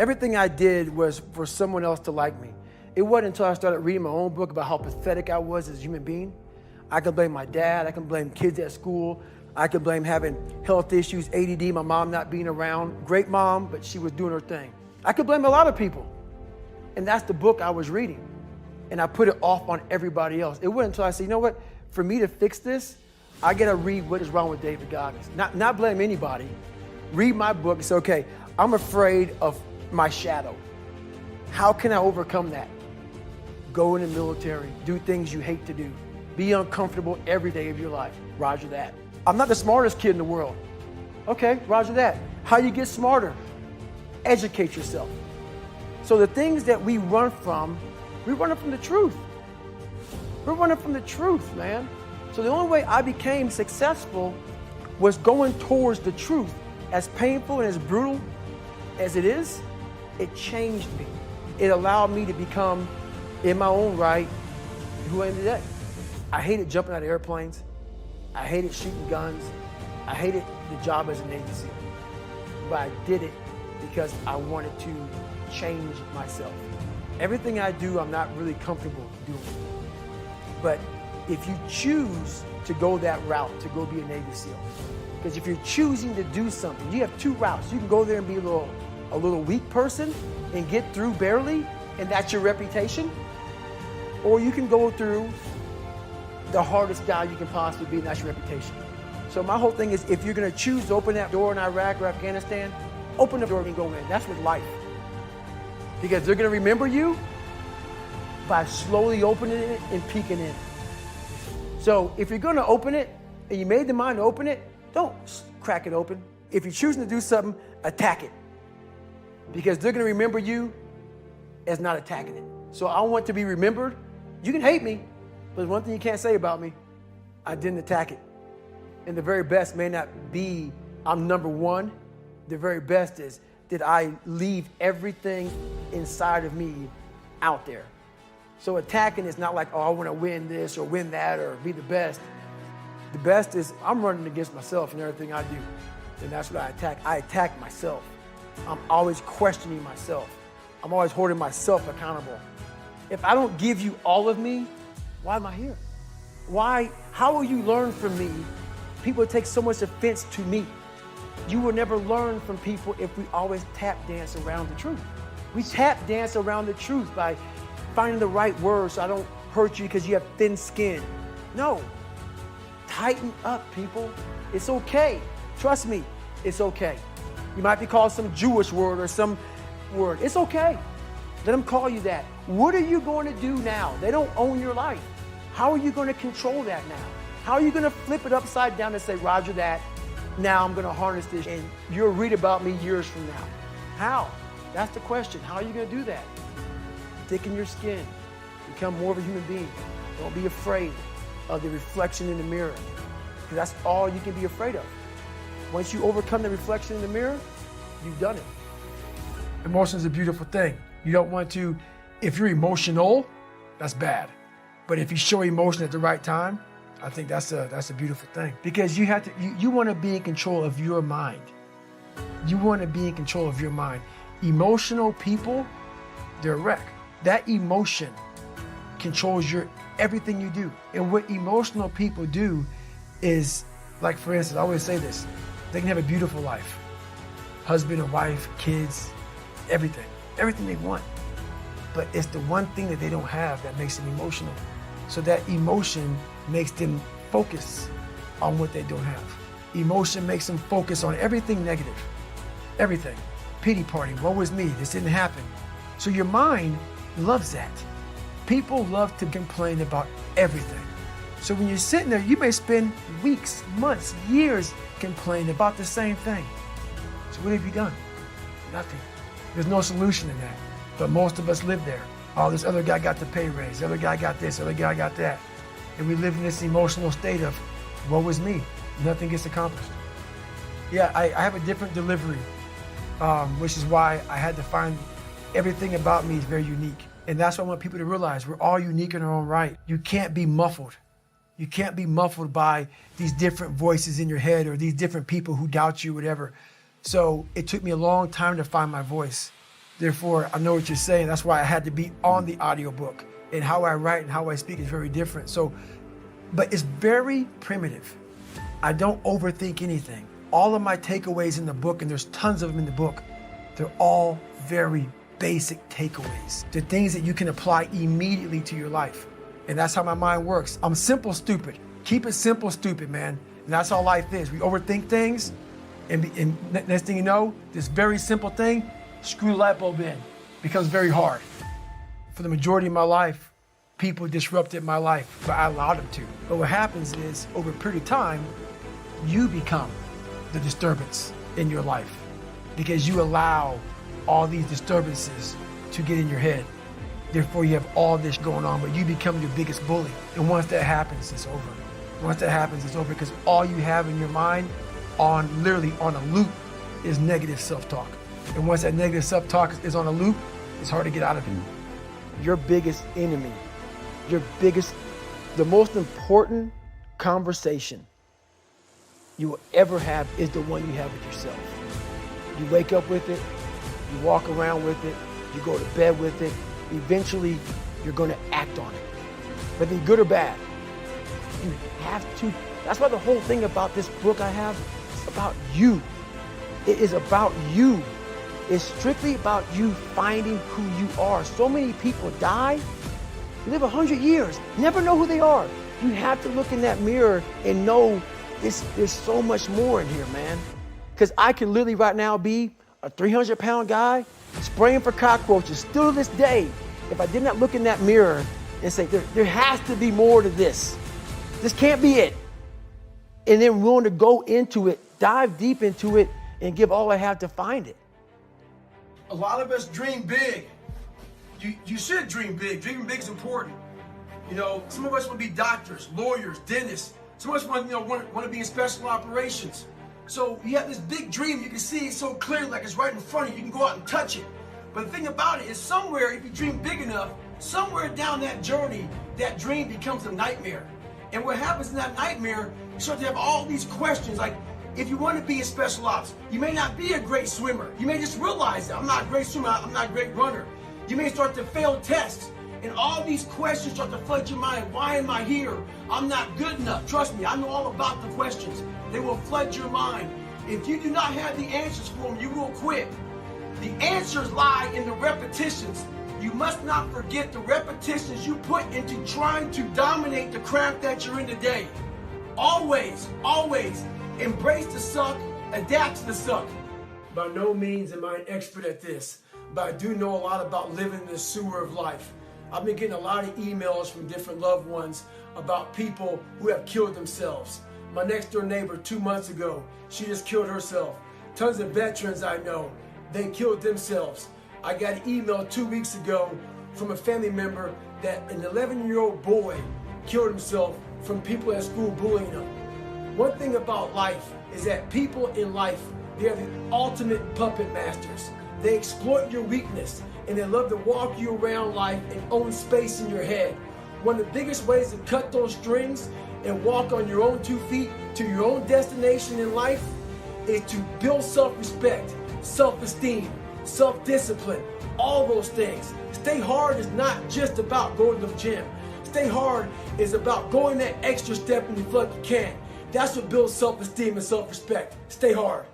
Everything I did was for someone else to like me. It wasn't until I started reading my own book about how pathetic I was as a human being. I could blame my dad, I can blame kids at school, I could blame having health issues, ADD, my mom not being around. Great mom, but she was doing her thing. I could blame a lot of people. And that's the book I was reading. And I put it off on everybody else. It wasn't until I said, you know what, for me to fix this, I gotta read what is wrong with David Goggins. Not blame anybody. Read my book and say, okay, I'm afraid of my shadow. How can I overcome that? Go in the military, do things you hate to do. Be uncomfortable every day of your life. Roger that. I'm not the smartest kid in the world. Okay, roger that. How you get smarter? Educate yourself. So the things that we run from the truth. We're running from the truth, man. So the only way I became successful was going towards the truth. As painful and as brutal as it is, it changed me. It allowed me to become, in my own right, who I am today. I hated jumping out of airplanes. I hated shooting guns. I hated the job as a Navy SEAL. But I did it because I wanted to change myself. Everything I do, I'm not really comfortable doing. But if you choose to go that route, to go be a Navy SEAL, because if you're choosing to do something, you have two routes. You can go there and be a little weak person and get through barely, and that's your reputation. Or you can go through the hardest guy you can possibly be, and that's your reputation. So my whole thing is, if you're gonna choose to open that door in Iraq or Afghanistan, open the door and go in. That's with life. Because they're gonna remember you by slowly opening it and peeking in. So if you're gonna open it, and you made the mind to open it, don't crack it open. If you're choosing to do something, attack it. Because they're gonna remember you as not attacking it. So I want to be remembered. You can hate me, but there's one thing you can't say about me. I didn't attack it. And the very best may not be I'm number one. The very best is, did I leave everything inside of me out there? So attacking is not like, oh, I want to win this or win that or be the best. The best is I'm running against myself in everything I do. And that's what I attack. I attack myself. I'm always questioning myself. I'm always holding myself accountable. If I don't give you all of me, why am I here? Why? How will you learn from me? People take so much offense to me. You will never learn from people if we always tap dance around the truth. We tap dance around the truth by finding the right words so I don't hurt you because you have thin skin. No. Tighten up, people. It's okay. Trust me, it's okay. You might be called some Jewish word or some word. It's okay. Let them call you that. What are you going to do now? They don't own your life. How are you going to control that now? How are you going to flip it upside down and say, Roger that, now I'm going to harness this and you'll read about me years from now? How? That's the question. How are you going to do that? Thicken your skin. Become more of a human being. Don't be afraid of the reflection in the mirror, because that's all you can be afraid of. Once you overcome the reflection in the mirror, you've done it. Emotion is a beautiful thing. You don't want to, if you're emotional, that's bad. But if you show emotion at the right time, I think that's a beautiful thing. Because you have to, you want to be in control of your mind. You want to be in control of your mind. Emotional people, they're a wreck. That emotion controls everything you do. And what emotional people do is, like for instance, I always say this, they can have a beautiful life. Husband and wife, kids, everything they want. But it's the one thing that they don't have that makes them emotional. So that emotion makes them focus on what they don't have. Emotion makes them focus on everything negative, everything. Pity party, woe is me, this didn't happen. So your mind loves that. People love to complain about everything. So when you're sitting there, you may spend weeks, months, years complaining about the same thing. So what have you done? Nothing. There's no solution in that. But most of us live there. Oh, this other guy got the pay raise, the other guy got this, the other guy got that. And we live in this emotional state of, woe is me, nothing gets accomplished. Yeah, I have a different delivery, which is why I had to find everything about me is very unique. And that's what I want people to realize. We're all unique in our own right. You can't be muffled. You can't be muffled by these different voices in your head or these different people who doubt you, whatever. So it took me a long time to find my voice. Therefore, I know what you're saying. That's why I had to be on the audiobook. And how I write and how I speak is very different. So, but it's very primitive. I don't overthink anything. All of my takeaways in the book, and there's tons of them in the book, they're all very basic takeaways. They're things that you can apply immediately to your life. And that's how my mind works. I'm simple, stupid. Keep it simple, stupid, man. And that's how life is. We overthink things, and next thing you know, this very simple thing, screw the light bulb in, becomes very hard. For the majority of my life, people disrupted my life, but I allowed them to. But what happens is, over a period of time, you become the disturbance in your life because you allow all these disturbances to get in your head. Therefore, you have all this going on, but you become your biggest bully. And once that happens, it's over. Once that happens, it's over because all you have in your mind literally on a loop is negative self-talk. And once that negative self-talk is on a loop, it's hard to get out of it. Your biggest enemy, the most important conversation you will ever have is the one you have with yourself. You wake up with it, you walk around with it, you go to bed with it. Eventually, you're going to act on it, whether good or bad. You have to. That's why the whole thing about this book I have is about you. It is about you. It's strictly about you finding who you are. So many people die, live 100 years, never know who they are. You have to look in that mirror and know there's so much more in here, man. Because I could literally right now be a 300-pound guy spraying for cockroaches still to this day if I did not look in that mirror and say, there has to be more to this. This can't be it. And then willing to go into it, dive deep into it, and give all I have to find it. A lot of us dream big. You should dream big. Dreaming big is important. You know, some of us want to be doctors, lawyers, dentists. Some of us want to be in special operations. So you have this big dream, you can see it so clearly, like it's right in front of you. You can go out and touch it. But the thing about it is somewhere, if you dream big enough, somewhere down that journey, that dream becomes a nightmare. And what happens in that nightmare, you start to have all these questions, like if you want to be in special ops, you may not be a great swimmer. You may just realize that I'm not a great swimmer, I'm not a great runner. You may start to fail tests. And all these questions start to flood your mind. Why am I here? I'm not good enough. Trust me, I know all about the questions. They will flood your mind. If you do not have the answers for them, you will quit. The answers lie in the repetitions. You must not forget the repetitions you put into trying to dominate the craft that you're in today. Always, always embrace the suck, adapt to the suck. By no means am I an expert at this, but I do know a lot about living in the sewer of life. I've been getting a lot of emails from different loved ones about people who have killed themselves. My next door neighbor 2 months ago, she just killed herself. Tons of veterans I know, they killed themselves. I got an email 2 weeks ago from a family member that an 11-year-old boy killed himself from people at school bullying him. One thing about life is that people in life, they are the ultimate puppet masters. They exploit your weakness, and they love to walk you around life and own space in your head. One of the biggest ways to cut those strings and walk on your own 2 feet to your own destination in life is to build self-respect, self-esteem, self-discipline, all those things. Stay hard is not just about going to the gym. Stay hard is about going that extra step and you feel like you can. That's what builds self-esteem and self-respect. Stay hard.